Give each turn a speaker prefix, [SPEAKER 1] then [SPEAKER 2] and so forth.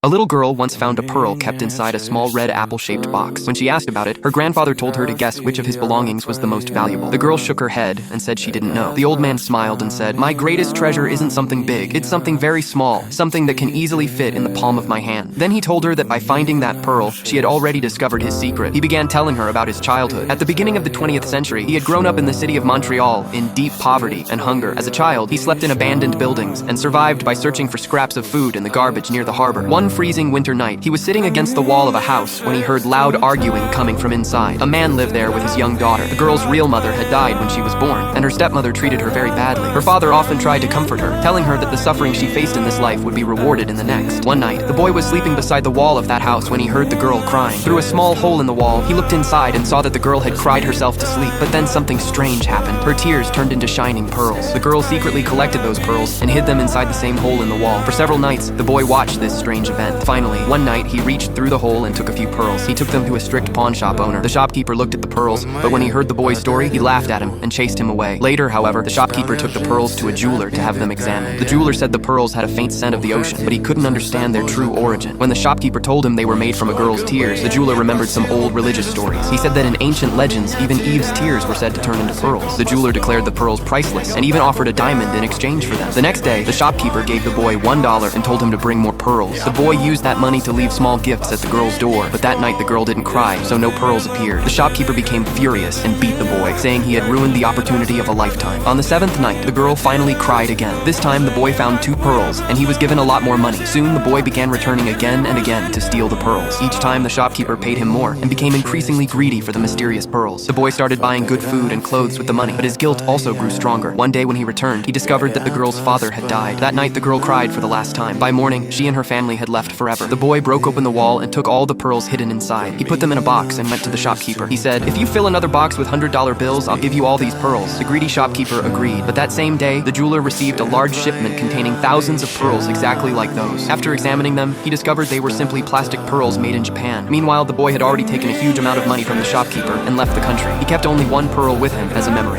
[SPEAKER 1] A little girl once found a pearl kept inside a small red apple-shaped box. When she asked about it, her grandfather told her to guess which of his belongings was the most valuable. The girl shook her head and said she didn't know. The old man smiled and said, "My greatest treasure isn't something big. It's something very small, something that can easily fit in the palm of my hand." Then he told her that by finding that pearl, she had already discovered his secret. He began telling her about his childhood. At the beginning of the 20th century, he had grown up in the city of Montreal in deep poverty and hunger. As a child, he slept in abandoned buildings and survived by searching for scraps of food in the garbage near the harbor. One freezing winter night, he was sitting against the wall of a house when he heard loud arguing coming from inside. A man lived there with his young daughter. The girl's real mother had died when she was born, and her stepmother treated her very badly. Her father often tried to comfort her, telling her that the suffering she faced in this life would be rewarded in the next. One night, the boy was sleeping beside the wall of that house when he heard the girl crying. Through a small hole in the wall, he looked inside and saw that the girl had cried herself to sleep. But then something strange happened. Her tears turned into shining pearls. The girl secretly collected those pearls and hid them inside the same hole in the wall. For several nights, the boy watched this strange event. Finally, one night, he reached through the hole and took a few pearls. He took them to a strict pawn shop owner. The shopkeeper looked at the pearls, but when he heard the boy's story, he laughed at him and chased him away. Later, however, the shopkeeper took the pearls to a jeweler to have them examined. The jeweler said the pearls had a faint scent of the ocean, but he couldn't understand their true origin. When the shopkeeper told him they were made from a girl's tears, the jeweler remembered some old religious stories. He said that in ancient legends, even Eve's tears were said to turn into pearls. The jeweler declared the pearls priceless and even offered a diamond in exchange for them. The next day, the shopkeeper gave the boy $1 and told him to bring more pearls. The boy used that money to leave small gifts at the girl's door, but that night the girl didn't cry, so no pearls appeared. The shopkeeper became furious and beat the boy, saying he had ruined the opportunity of a lifetime. On the seventh night, the girl finally cried again. This time, the boy found 2 pearls, and he was given a lot more money. Soon, the boy began returning again and again to steal the pearls. Each time, the shopkeeper paid him more and became increasingly greedy for the mysterious pearls. The boy started buying good food and clothes with the money, but his guilt also grew stronger. One day when he returned, he discovered that the girl's father had died. That night, the girl cried for the last time. By morning, she and her family had left forever. The boy broke open the wall and took all the pearls hidden inside. He put them in a box and went to the shopkeeper. He said, "If you fill another box with $100 bills, I'll give you all these pearls." The greedy shopkeeper agreed, but that same day, the jeweler received a large shipment containing thousands of pearls exactly like those. After examining them, he discovered they were simply plastic pearls made in Japan. Meanwhile, the boy had already taken a huge amount of money from the shopkeeper and left the country. He kept only one pearl with him as a memory.